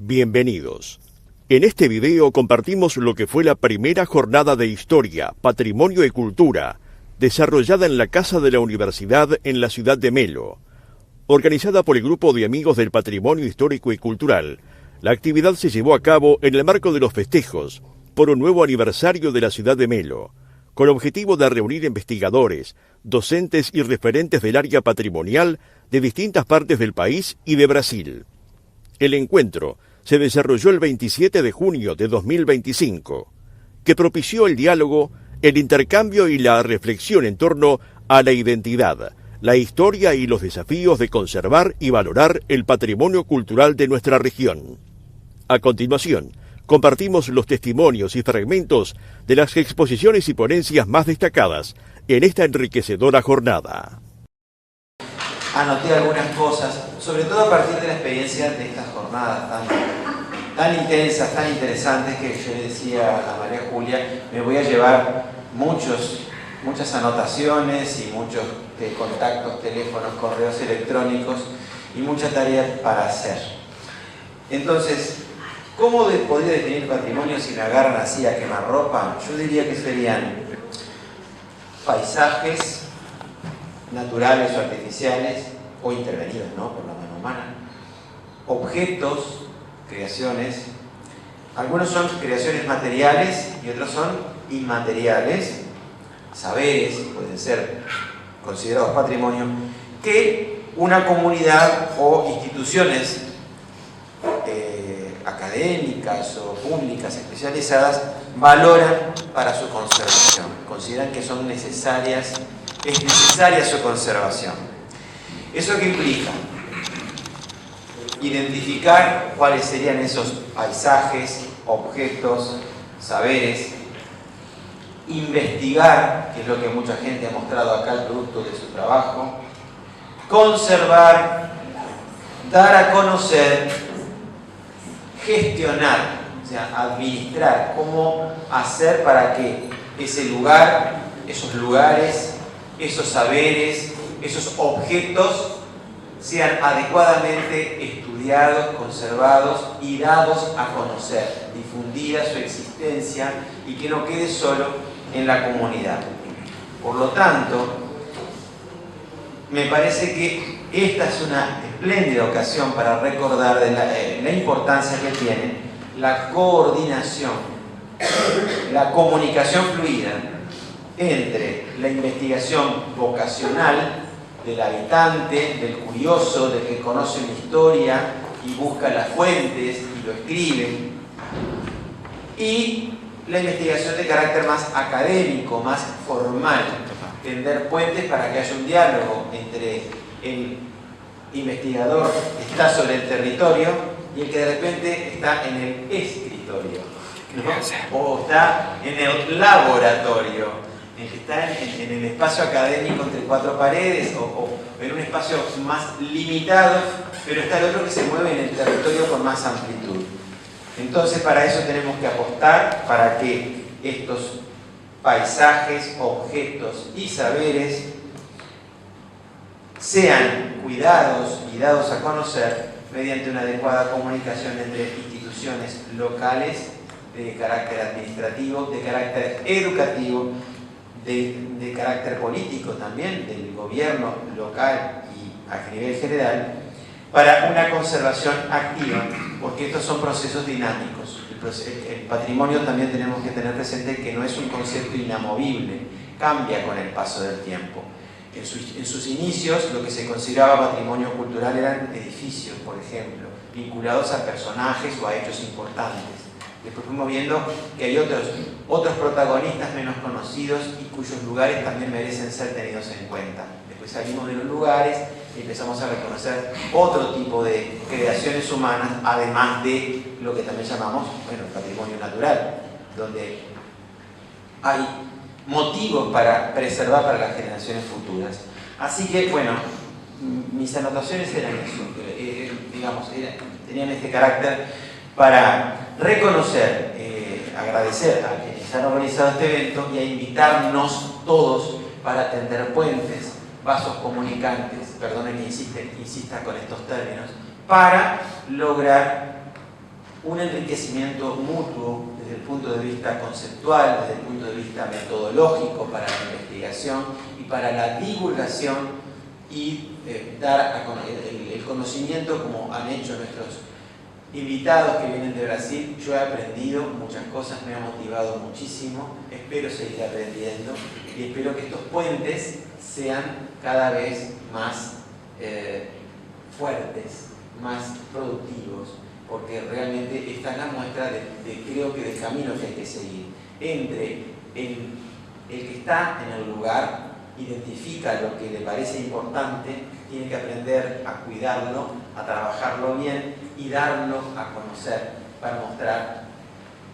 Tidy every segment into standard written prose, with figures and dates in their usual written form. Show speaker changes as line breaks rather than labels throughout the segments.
Bienvenidos. En este video compartimos lo que fue la primera jornada de Historia, Patrimonio y Cultura, desarrollada en la Casa de la Universidad en la ciudad de Melo. Organizada por el Grupo de Amigos del Patrimonio Histórico y Cultural, la actividad se llevó a cabo en el marco de los festejos por un nuevo aniversario de la ciudad de Melo, con objetivo de reunir investigadores, docentes y referentes del área patrimonial de distintas partes del país y de Brasil. El encuentro se desarrolló el 27 de junio de 2025, que propició el diálogo, el intercambio y la reflexión en torno a la identidad, la historia y los desafíos de conservar y valorar el patrimonio cultural de nuestra región. A continuación, compartimos los testimonios y fragmentos de las exposiciones y ponencias más destacadas en esta enriquecedora jornada.
Anoté algunas cosas, sobre todo a partir de la experiencia de estas jornadas tan intensas, tan interesantes, que yo le decía a María Julia, me voy a llevar muchas anotaciones y muchos contactos, teléfonos, correos electrónicos y mucha tarea para hacer. Entonces, ¿cómo podría definir patrimonio si me agarran así a quemarropa? Yo diría que serían paisajes naturales o artificiales, o intervenidos, ¿no?, por la mano humana. Objetos, creaciones. Algunos son creaciones materiales y otros son inmateriales. Saberes pueden ser considerados patrimonio que una comunidad o instituciones académicas o públicas especializadas valoran para su conservación. Consideran que es necesaria su conservación. ¿Eso qué implica? Identificar cuáles serían esos paisajes, objetos, saberes, investigar, que es lo que mucha gente ha mostrado acá, el producto de su trabajo, conservar, dar a conocer, gestionar, o sea, administrar, cómo hacer para que ese lugar, esos lugares, esos saberes, esos objetos sean adecuadamente estudiados, conservados y dados a conocer, difundida su existencia y que no quede solo en la comunidad. Por lo tanto, me parece que esta es una espléndida ocasión para recordar de la importancia que tiene la coordinación, la comunicación fluida entre la investigación vocacional del habitante, del curioso, del que conoce una historia y busca las fuentes y lo escribe, y la investigación de carácter más académico, más formal, tender puentes para que haya un diálogo entre el investigador que está sobre el territorio y el que de repente está en el escritorio, ¿no?, o está en el laboratorio, el que está en el espacio académico entre cuatro paredes o en un espacio más limitado, pero está el otro que se mueve en el territorio con más amplitud. Entonces, para eso tenemos que apostar para que estos paisajes, objetos y saberes sean cuidados y dados a conocer mediante una adecuada comunicación entre instituciones locales de carácter administrativo, de carácter educativo, de carácter político también, del gobierno local y a nivel general, para una conservación activa, porque estos son procesos dinámicos. El patrimonio también tenemos que tener presente que no es un concepto inamovible, cambia con el paso del tiempo. En sus inicios, lo que se consideraba patrimonio cultural eran edificios, por ejemplo, vinculados a personajes o a hechos importantes. Después fuimos viendo que hay otros protagonistas menos conocidos y cuyos lugares también merecen ser tenidos en cuenta. Después salimos de los lugares y empezamos a reconocer otro tipo de creaciones humanas, además de lo que también llamamos, bueno, el patrimonio natural, donde hay motivos para preservar para las generaciones futuras. Así que, bueno, mis anotaciones eran eso, tenían este carácter para reconocer, agradecer a quienes han organizado este evento y a invitarnos todos para tender puentes, vasos comunicantes, perdonen que insista con estos términos, para lograr un enriquecimiento mutuo desde el punto de vista conceptual, desde el punto de vista metodológico para la investigación y para la divulgación y dar el conocimiento como han hecho nuestros invitados que vienen de Brasil. Yo he aprendido muchas cosas, me ha motivado muchísimo, espero seguir aprendiendo y espero que estos puentes sean cada vez más fuertes, más productivos, porque realmente esta es la muestra creo que del camino que hay que seguir. Entre el que está en el lugar, identifica lo que le parece importante, tiene que aprender a cuidarlo, a trabajarlo bien y darlo a conocer para mostrar,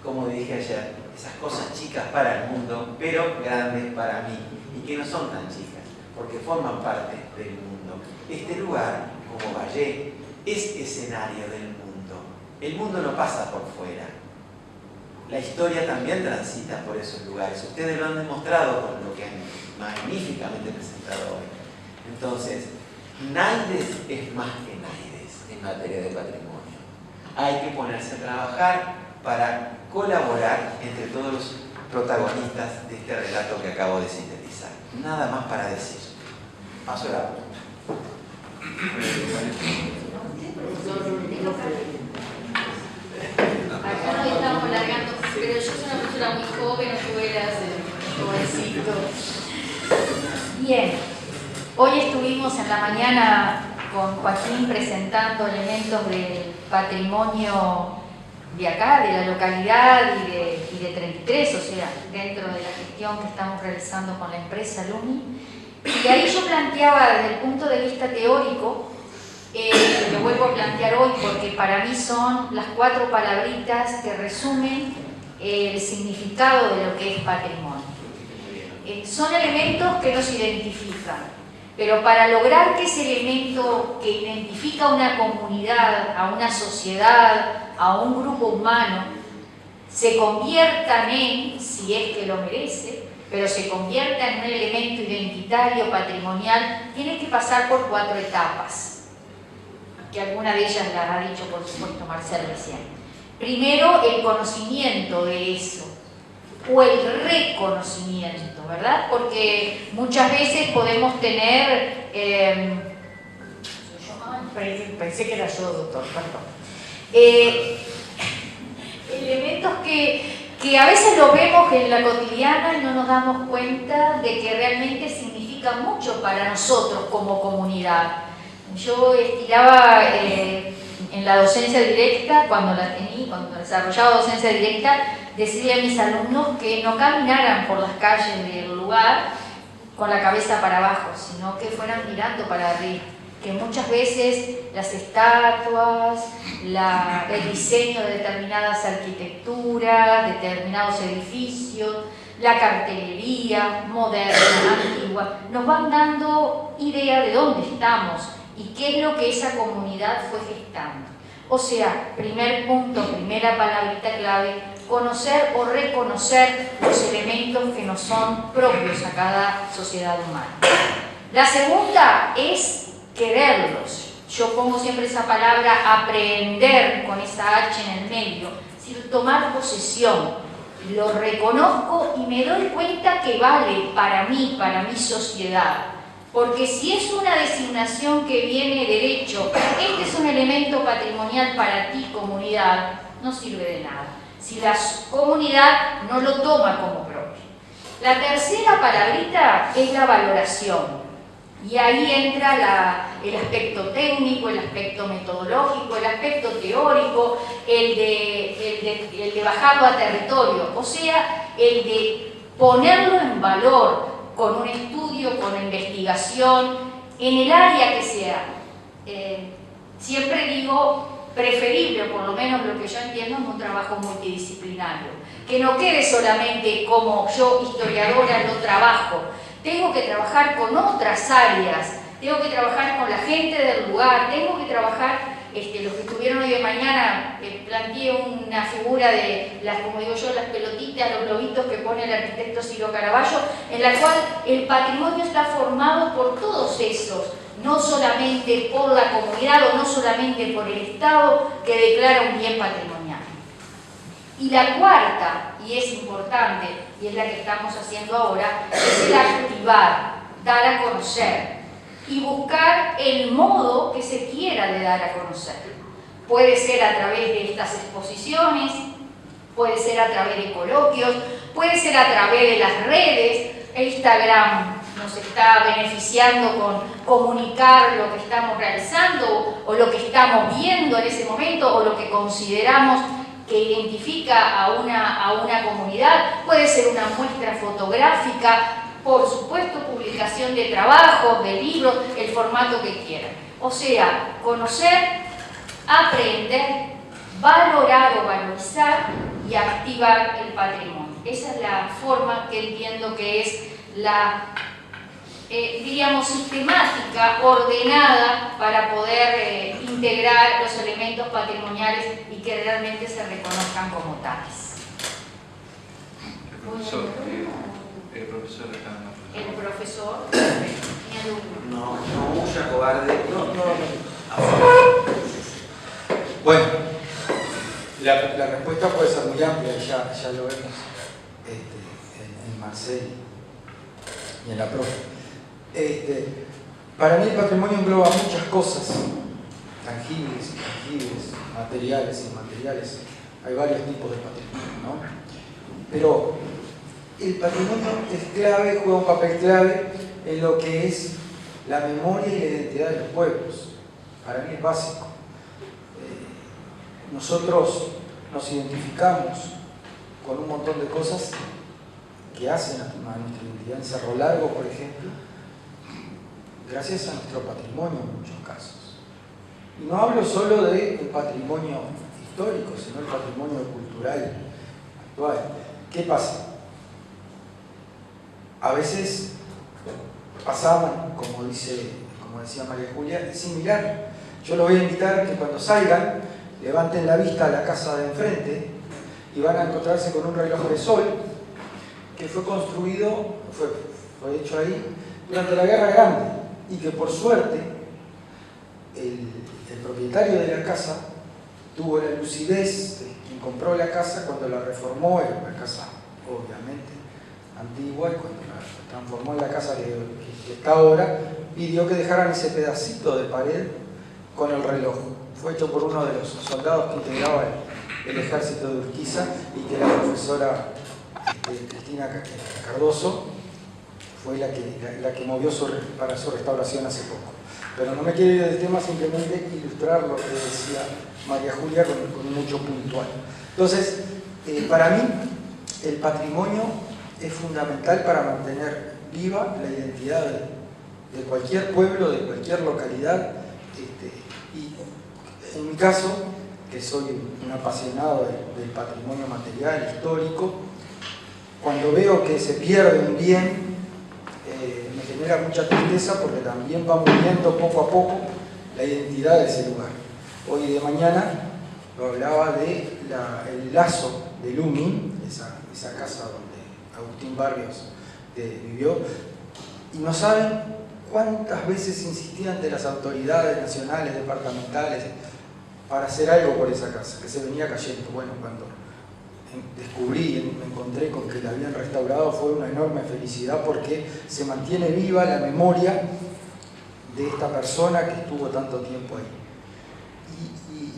como dije ayer, esas cosas chicas para el mundo, pero grandes para mí, y que no son tan chicas, porque forman parte del mundo. Este lugar, como Valle, es escenario del mundo. El mundo no pasa por fuera. La historia también transita por esos lugares. Ustedes lo han demostrado con lo que han magníficamente presentado hoy. Entonces, Naides es más que Naides en materia de patrimonio. Hay que ponerse a trabajar para colaborar entre todos los protagonistas de este relato que acabo de sintetizar. Nada más para decir. Paso la pregunta.
Acá nos estamos alargando, pero yo soy una persona muy joven, no tuve jovencito. Bien, hoy estuvimos en la mañana con Joaquín presentando elementos del patrimonio de acá, de la localidad y de 33, o sea, dentro de la gestión que estamos realizando con la empresa Lumi. Y ahí yo planteaba desde el punto de vista teórico, lo vuelvo a plantear hoy porque para mí son las 4 palabritas que resumen el significado de lo que es patrimonio. Son elementos que nos identifican, pero para lograr que ese elemento que identifica a una comunidad, a una sociedad, a un grupo humano, se conviertan en, si es que lo merece, pero se convierta en un elemento identitario, patrimonial, tiene que pasar por 4 etapas, que alguna de ellas las ha dicho, por supuesto, Marcel recién. Primero, el conocimiento de eso, o el reconocimiento, ¿verdad? Porque muchas veces podemos tener... pensé que era yo, doctor, perdón. Elementos que a veces lo vemos en la cotidiana y no nos damos cuenta de que realmente significa mucho para nosotros como comunidad. Yo estilaba en la docencia directa, cuando desarrollaba docencia directa, decirle a mis alumnos que no caminaran por las calles del lugar con la cabeza para abajo, sino que fueran mirando para arriba. Que muchas veces las estatuas, el diseño de determinadas arquitecturas, determinados edificios, la cartelería moderna, antigua, nos van dando idea de dónde estamos y qué es lo que esa comunidad fue gestando. O sea, primer punto, primera palabrita clave, conocer o reconocer los elementos que nos son propios a cada sociedad humana. La segunda es quererlos. Yo pongo siempre esa palabra aprender con esa H en el medio, es decir, tomar posesión. Lo reconozco y me doy cuenta que vale para mí, para mi sociedad. Porque si es una designación que viene derecho, este es un elemento patrimonial para ti, comunidad, no sirve de nada. Si la comunidad no lo toma como propio. La tercera palabrita es la valoración. Y ahí entra el aspecto técnico, el aspecto metodológico, el aspecto teórico, el de bajarlo a territorio, o sea, el de ponerlo en valor con un estudio, con investigación, en el área que sea. Siempre digo preferible, o por lo menos lo que yo entiendo, es un trabajo multidisciplinario, que no quede solamente como yo, historiadora, lo trabajo. Tengo que trabajar con otras áreas, tengo que trabajar con la gente del lugar, tengo que trabajar, los que estuvieron hoy de mañana, planteé una figura de, como digo yo, las pelotitas, los globitos que pone el arquitecto Ciro Caravaggio, en la cual el patrimonio está formado por todos esos, no solamente por la comunidad o no solamente por el Estado que declara un bien patrimonial. Y la cuarta, y es importante, y es la que estamos haciendo ahora, es el activar, dar a conocer y buscar el modo que se quiera de dar a conocer. Puede ser a través de estas exposiciones, puede ser a través de coloquios, puede ser a través de las redes. Instagram nos está beneficiando con comunicar lo que estamos realizando o lo que estamos viendo en ese momento o lo que consideramos que identifica a una comunidad. Puede ser una muestra fotográfica, por supuesto publicación de trabajos, de libros, el formato que quieran. O sea, conocer, aprender, valorar o valorizar y activar el patrimonio. Esa es la forma que entiendo que es la, diríamos, sistemática, ordenada para poder integrar los elementos patrimoniales y que realmente se reconozcan como tales.
El profesor acá.
El profesor, mi alumno.
No huya, cobarde.
Bueno, la respuesta puede ser muy amplia, ya lo vemos en Marcel y en la profe. Para mí el patrimonio engloba muchas cosas, tangibles, intangibles, materiales, inmateriales. Hay varios tipos de patrimonio, ¿no? Pero el patrimonio es clave, juega un papel clave en lo que es la memoria y la identidad de los pueblos. Para mí es básico. Nosotros nos identificamos con un montón de cosas que hacen a nuestra identidad. En Cerro Largo, por ejemplo, gracias a nuestro patrimonio en muchos casos. Y no hablo solo del patrimonio histórico, sino el patrimonio cultural actual. ¿Qué pasa? A veces pasaban, como decía María Julia, es similar. Yo los voy a invitar que cuando salgan, levanten la vista a la casa de enfrente y van a encontrarse con un reloj de sol que fue construido, fue hecho ahí durante la Guerra Grande y que por suerte el propietario de la casa tuvo la lucidez de quien compró la casa cuando la reformó, era una casa obviamente antigua, y cuando la transformó en la casa que está ahora, pidió que dejaran ese pedacito de pared con el reloj. Fue hecho por uno de los soldados que integraba el ejército de Urquiza y que la profesora Cristina Cardoso fue la que movió para su restauración hace poco. Pero no me quiero ir del tema, simplemente ilustrar lo que decía María Julia con un hecho puntual. Entonces, para mí, el patrimonio es fundamental para mantener viva la identidad de cualquier pueblo, de cualquier localidad. Y en mi caso, que soy un apasionado del patrimonio material, histórico, cuando veo que se pierde un bien, me genera mucha tristeza porque también va muriendo poco a poco la identidad de ese lugar. Hoy de mañana lo hablaba del lazo de Lumin, esa casa donde Agustín Barrios vivió, y no saben cuántas veces insistí ante las autoridades nacionales, departamentales, para hacer algo por esa casa, que se venía cayendo. Bueno, cuando descubrí y me encontré con que la habían restaurado, fue una enorme felicidad porque se mantiene viva la memoria de esta persona que estuvo tanto tiempo ahí.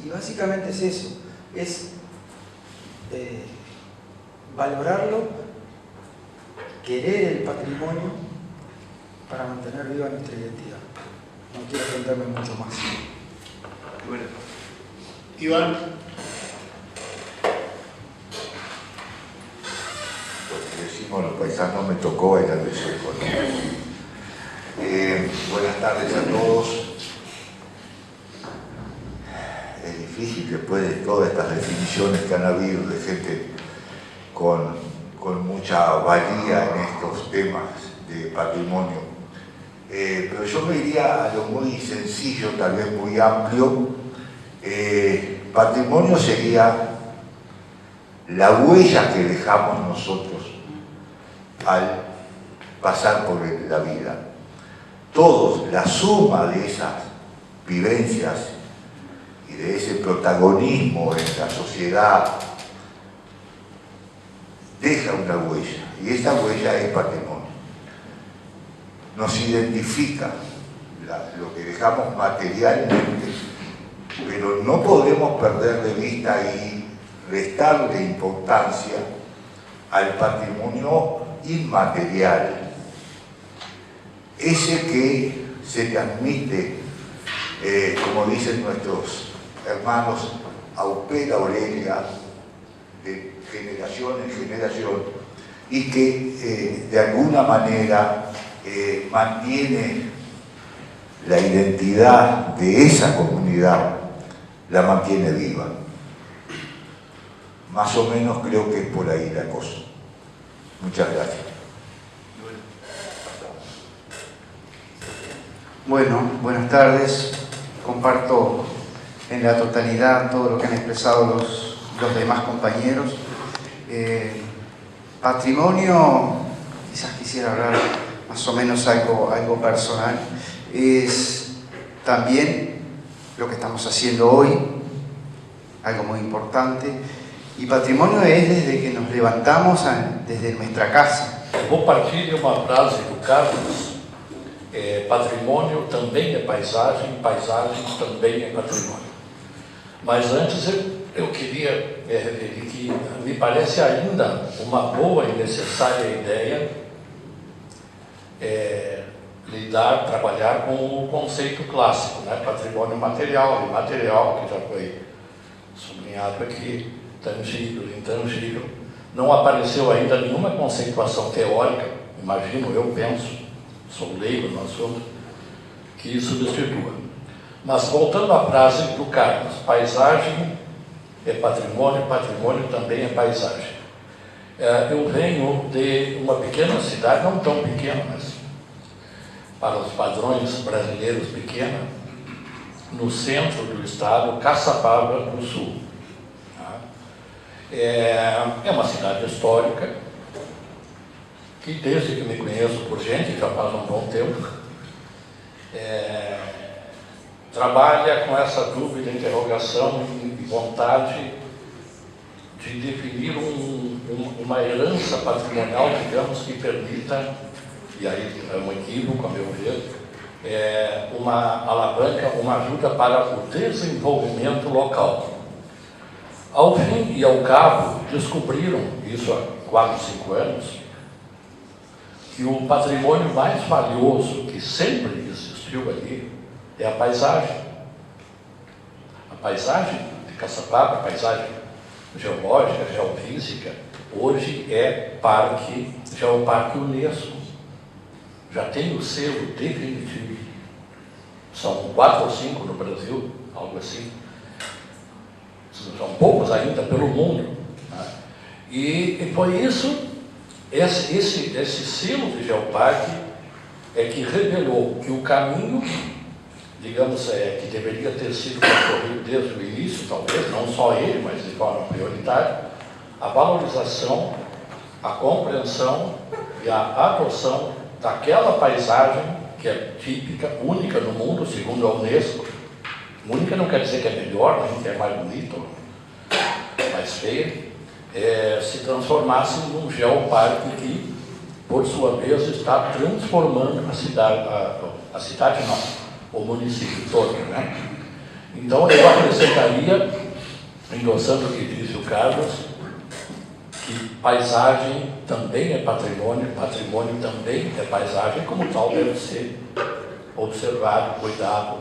Y básicamente es eso, es valorarlo, querer el patrimonio para mantener viva nuestra identidad. No quiero extenderme mucho más.
Bueno.
Iván.
Decimos los paisanos, me tocó bailar de sueco, ¿no? Buenas tardes a todos. Es difícil después de todas estas definiciones que han habido de gente con mucha valía en estos temas de patrimonio. Pero yo me iría a lo muy sencillo, tal vez muy amplio. Patrimonio sería la huella que dejamos nosotros al pasar por la vida. Todos, la suma de esas vivencias y de ese protagonismo en la sociedad deja una huella, y esta huella es patrimonio. Nos identifica lo que dejamos materialmente, pero no podemos perder de vista y restarle importancia al patrimonio inmaterial, ese que se transmite, como dicen nuestros hermanos, aupera aurelia, de generación en generación, y que de alguna manera mantiene la identidad de esa comunidad, la mantiene viva. Más o menos creo que es por ahí la cosa. Muchas gracias.
Bueno, buenas tardes. Comparto en la totalidad todo lo que han expresado los demás compañeros. Patrimonio, quizás quisiera hablar más o menos algo personal, es también lo que estamos haciendo hoy, algo muy importante. E patrimonio é desde que nos levantamos desde nuestra casa.
Vou partir de uma frase do Carlos: patrimônio também é paisagem, paisagem também é patrimônio. Mas antes eu queria referir que me parece ainda uma boa e necessária ideia trabalhar com o conceito clássico, né? Patrimônio material e imaterial, que já foi sublinhado aqui, tangível, intangível. Não apareceu ainda nenhuma conceituação teórica, imagino, eu penso, sou leigo no assunto, que substitua. Mas voltando à frase do Carlos, paisagem é patrimônio, patrimônio também é paisagem. Eu venho de uma pequena cidade, não tão pequena, mas para os padrões brasileiros pequena, no centro do estado, Caçapava do Sul. É uma cidade histórica que, desde que me conheço por gente, já faz um bom tempo, trabalha com essa dúvida, interrogação e vontade de definir uma herança patrimonial, digamos, que permita, e aí é um equívoco, a meu ver, uma alavanca, uma ajuda para o desenvolvimento local. Ao fim e ao cabo, descobriram, isso há 4, 5 anos, que o patrimônio mais valioso que sempre existiu ali é a paisagem. A paisagem de Caçapava, a paisagem geológica, geofísica, hoje é Geoparque Unesco. Já tem o selo definitivo. São 4 ou 5 no Brasil, algo assim. São poucos ainda pelo mundo. Né? E foi isso, esse selo de Geoparque é que revelou que o caminho, digamos, que deveria ter sido percorrido desde o início, talvez, não só ele, mas de forma prioritária, a valorização, a compreensão e a adoção daquela paisagem que é típica, única no mundo, segundo a Unesco. Única não quer dizer que é melhor, nem que é mais bonito, mais feia, se transformasse num geoparque que, por sua vez, está transformando a cidade não, o município todo, né? Então, eu acrescentaria, endossando o que disse o Carlos, que paisagem também é patrimônio, patrimônio também é paisagem, como tal deve ser observado, cuidado,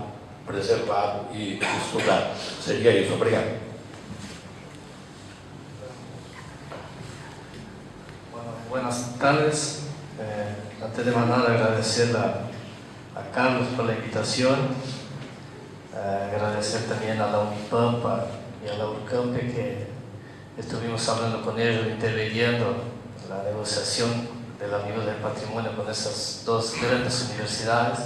preservado e estudado. Seria isso. Obrigado.
Bueno, buenas tardes. Antes de nada, agradecer a Carlos por la invitación, agradecer también a la Unipampa y a la Urcamp, que estuvimos hablando con ellos, interviniendo en la negociación del amigo del patrimonio con esas dos grandes universidades.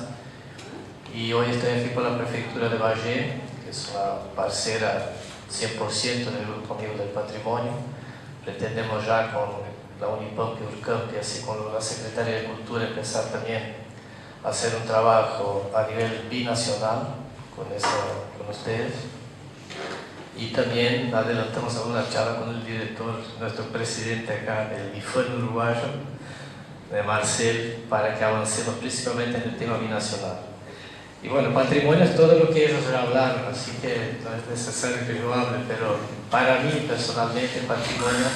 Y hoy estoy aquí por la prefectura de Bagé, que es una parcera 100% del Grupo Amigo del Patrimonio. Pretendemos ya con la Unipamp y Urcamp, y así con la Secretaría de Cultura, empezar también a hacer un trabajo a nivel binacional con ustedes. Y también adelantamos alguna charla con el director, nuestro presidente acá del IFON uruguayo, de Marcel, para que avancemos principalmente en el tema binacional. Y bueno, patrimonio es todo lo que ellos ya hablaron, así que no es necesario que yo hable, pero para mí personalmente patrimonio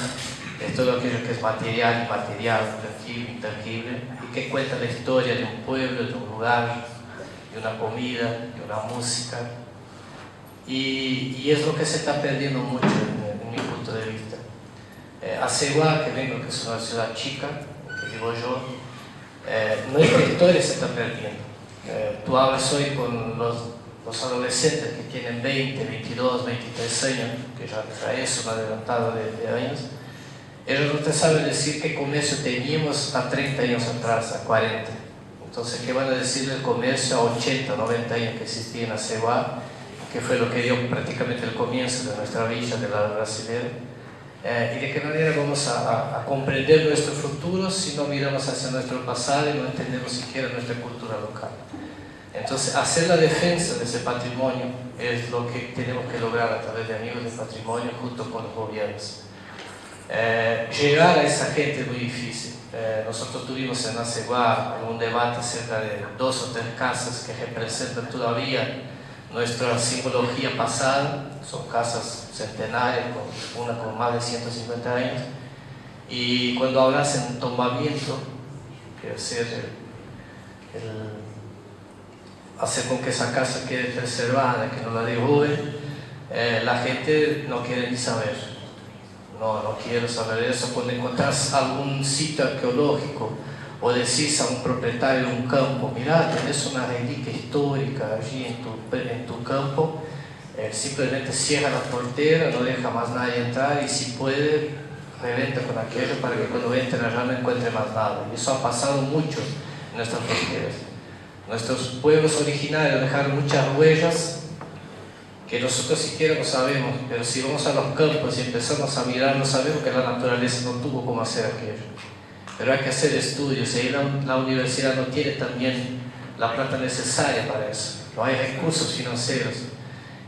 es todo aquello que es material, inmaterial, tangible, intangible, y que cuenta la historia de un pueblo, de un lugar, de una comida, de una música. Y es lo que se está perdiendo mucho en mi punto de vista. Aceguá, que vengo, que es una ciudad chica, que vivo yo, nuestra historia se está perdiendo. Tú hablas hoy con los adolescentes que tienen 20, 22, 23 años, que ya es un adelantado de años. Ellos no te saben decir qué comercio teníamos a 30 años atrás, a 40. Entonces, ¿qué van a decir del comercio a 80, 90 años que existía en Aceguá, que fue lo que dio prácticamente el comienzo de nuestra villa, de la brasileña? Y de qué manera vamos a comprender nuestro futuro si no miramos hacia nuestro pasado y no entendemos siquiera nuestra cultura local. Entonces, hacer la defensa de ese patrimonio es lo que tenemos que lograr a través de Amigos del Patrimonio junto con los gobiernos. Llegar a esa gente es muy difícil. Nosotros tuvimos en Aceguá un debate acerca de 2 o 3 casas que representan todavía nuestra simbología pasada. Son casas centenarias, una con más de 150 años, y cuando hablas en tombamiento, que es hacer con que esa casa quede preservada, que no la derruben, la gente no quiere ni saber. No quiero saber eso. Cuando encontrás algún sitio arqueológico o decís a un propietario de un campo, mirá, tenés una reliquia histórica allí en tu campo, simplemente cierra la portera, no deja más nadie entrar, y si puede, reventa con aquello para que cuando entren allá no encuentre más nada. Y eso ha pasado mucho en nuestras fronteras. Nuestros pueblos originarios dejaron muchas huellas que nosotros siquiera no sabemos, pero si vamos a los campos y empezamos a mirar, no sabemos que la naturaleza no tuvo cómo hacer aquello. Pero hay que hacer estudios, y la universidad no tiene también la plata necesaria para eso, no hay recursos financieros.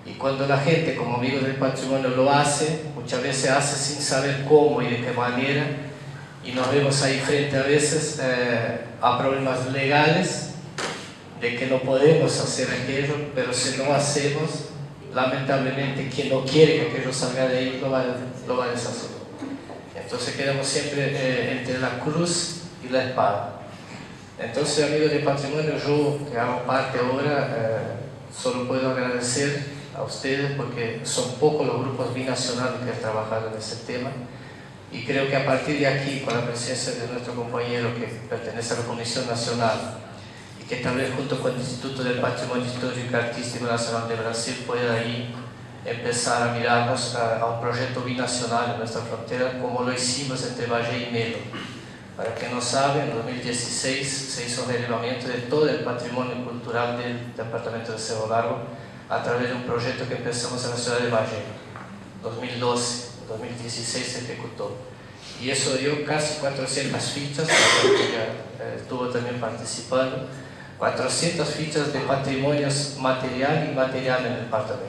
Y cuando la gente, como Amigos del Patrimonio, lo hace, muchas veces hace sin saber cómo y de qué manera, y nos vemos ahí frente a veces a problemas legales de que no podemos hacer aquello, pero si no hacemos, lamentablemente quien no quiere que aquello salga de ahí lo va a deshacer. Entonces quedamos siempre entre la cruz y la espada. Entonces, Amigos del Patrimonio, yo que hago parte ahora, solo puedo agradecer a ustedes porque son pocos los grupos binacionales que han trabajado en ese tema, y creo que a partir de aquí, con la presencia de nuestro compañero que pertenece a la Comisión Nacional, que tal vez junto con el Instituto del Patrimonio Histórico y Artístico Nacional de Brasil pueda ahí empezar a mirarnos a un proyecto binacional en nuestra frontera, como lo hicimos entre Valle y Melo. Para quien no sabe, en 2016 se hizo un relevamiento de todo el patrimonio cultural del departamento de Cerro Largo a través de un proyecto que empezamos en la ciudad de Valle. 2012, 2016 se ejecutó. Y eso dio casi 400 fichas, que ya estuvo también participando. 400 fichas de patrimonios material y inmaterial en el departamento.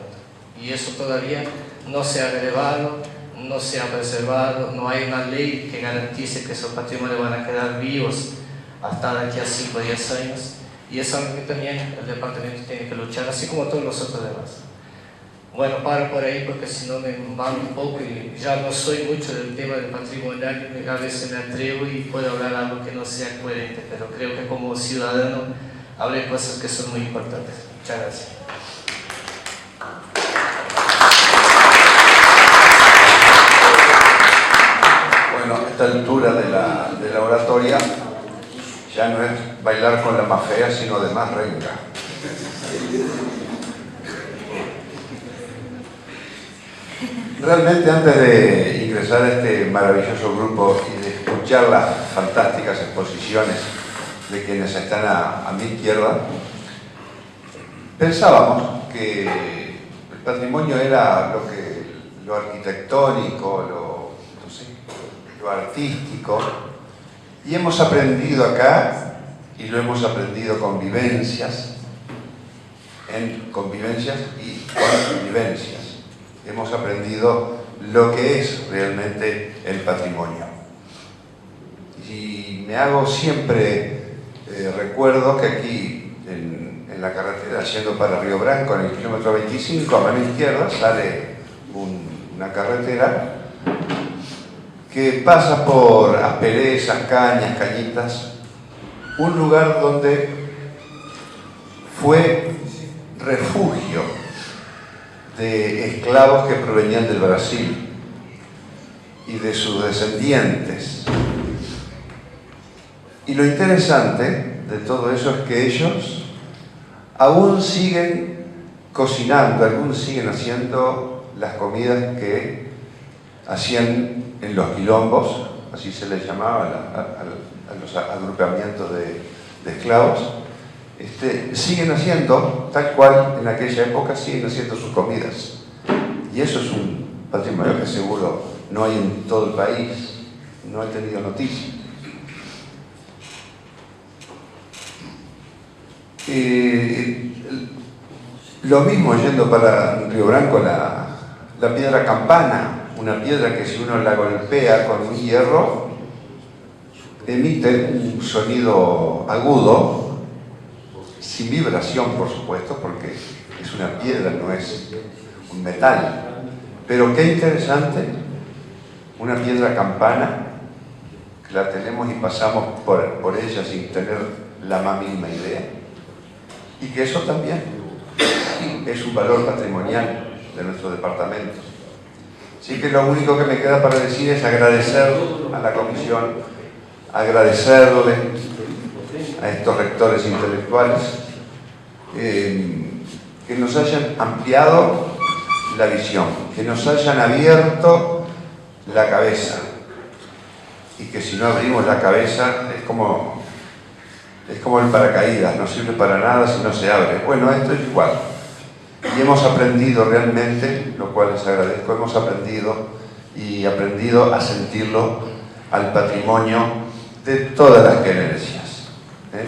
Y eso todavía no se ha relevado, no se ha preservado, no hay una ley que garantice que esos patrimonios van a quedar vivos hasta de aquí a 5 o 10 años. Y es algo que también el departamento tiene que luchar, así como todos los otros demás. Bueno, paro por ahí porque si no me embalo un poco, y ya no soy mucho del tema del patrimonial, a veces me atrevo y puedo hablar algo que no sea coherente, pero creo que como ciudadano habré cosas que son muy importantes. Muchas gracias.
Bueno, a esta altura de la oratoria ya no es bailar con la más fea, sino de más renga. Realmente, antes de ingresar a este maravilloso grupo y de escuchar las fantásticas exposiciones de quienes están a mi izquierda, pensábamos que el patrimonio era lo arquitectónico, lo artístico, y hemos aprendido acá, y lo hemos aprendido en convivencias y convivencias, hemos aprendido lo que es realmente el patrimonio. Y me hago siempre recuerdo que aquí en la carretera yendo para Río Branco, en el kilómetro 25, a mano izquierda, sale una carretera que pasa por asperezas, cañas, cañitas, un lugar donde fue refugio de esclavos que provenían del Brasil y de sus descendientes. Y lo interesante de todo eso es que ellos aún siguen cocinando, aún siguen haciendo las comidas que hacían en los quilombos, así se les llamaba a los agrupamientos de esclavos. Siguen haciendo tal cual en aquella época, siguen haciendo sus comidas. Y eso es un patrimonio que seguro no hay en todo el país, no he tenido noticia. Lo mismo yendo para Río Branco, la piedra campana, una piedra que si uno la golpea con un hierro emite un sonido agudo, sin vibración por supuesto, porque es una piedra, no es un metal. Pero qué interesante, una piedra campana, que la tenemos y pasamos por ella sin tener la más mínima idea. Y que eso también es un valor patrimonial de nuestro departamento. Así que lo único que me queda para decir es agradecer a la comisión, agradecerle a estos rectores intelectuales que nos hayan ampliado la visión, que nos hayan abierto la cabeza, y que si no abrimos la cabeza es como el paracaídas, no sirve para nada si no se abre. Bueno, esto es igual. Y hemos aprendido realmente, lo cual les agradezco, hemos aprendido a sentirlo al patrimonio de todas las genealogías,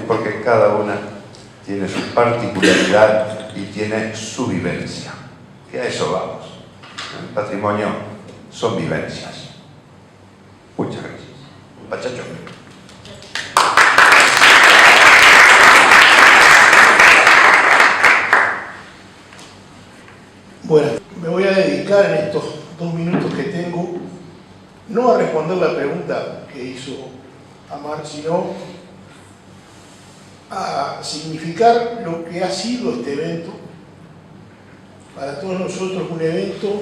porque cada una tiene su particularidad y tiene su vivencia. Y a eso vamos. El patrimonio son vivencias. Muchas gracias. Pachacho.
Bueno, me voy a dedicar en estos 2 minutos que tengo, no a responder la pregunta que hizo Amar, sino a significar lo que ha sido este evento. Para todos nosotros un evento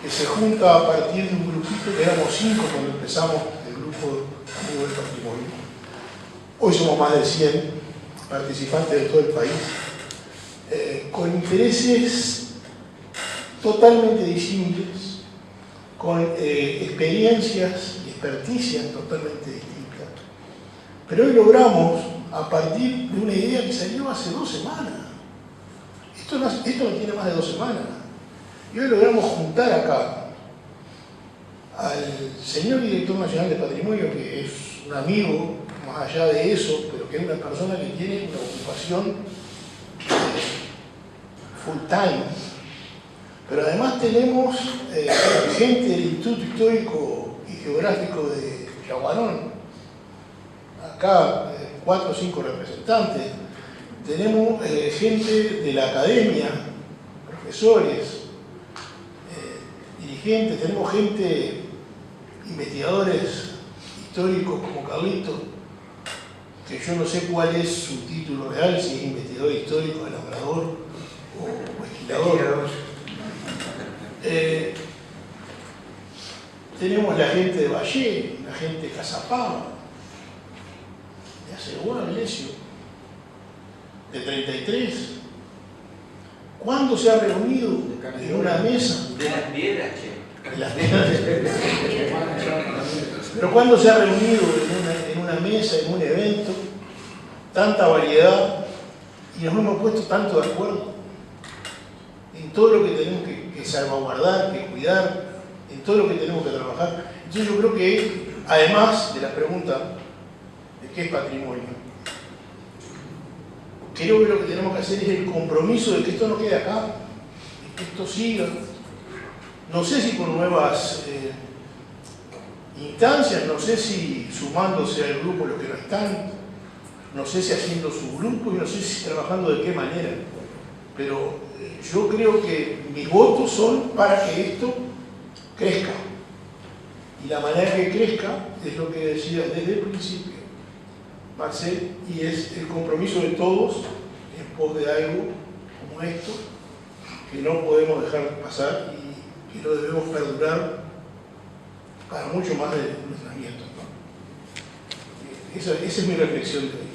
que se junta a partir de un grupito, que éramos 5 cuando empezamos el grupo Amigos del Patrimonio. Hoy somos más de 100 participantes de todo el país, con intereses totalmente disímiles, con experiencias y experticias totalmente distintas. Pero hoy logramos, a partir de una idea que salió hace 2 semanas, esto no tiene más de 2 semanas, y hoy logramos juntar acá al señor director nacional de Patrimonio, que es un amigo, más allá de eso, pero que es una persona que tiene una ocupación full time. Pero además tenemos gente del Instituto Histórico y Geográfico de Yaguarón, acá 4 o 5 representantes. Tenemos gente de la academia, profesores, dirigentes, tenemos gente, investigadores históricos como Carlito, que yo no sé cuál es su título real, si es investigador histórico, elaborador o esquilador. Tenemos la gente de Valle, la gente de Casapava, de Aceguá, Lesio, de 33. ¿Cuándo se ha reunido en una mesa?
De las piedras, che.
De las piedras. Pero ¿cuándo se ha reunido en una mesa, en un evento, tanta variedad y nos hemos puesto tanto de acuerdo en todo lo que tenemos que salvaguardar, que cuidar, en todo lo que tenemos que trabajar? Entonces yo creo que, además de la pregunta de qué es patrimonio, creo que lo que tenemos que hacer es el compromiso de que esto no quede acá, de que esto siga, no sé si con nuevas instancias, no sé si sumándose al grupo los que no están, no sé si haciendo su grupo y no sé si trabajando de qué manera, pero yo creo que mis votos son para que esto crezca. Y la manera que crezca es lo que decía desde el principio Marcel, y es el compromiso de todos en pos de algo como esto, que no podemos dejar pasar y que lo debemos perdurar para mucho más de nuestros nietos, ¿no? Esa es mi reflexión de hoy.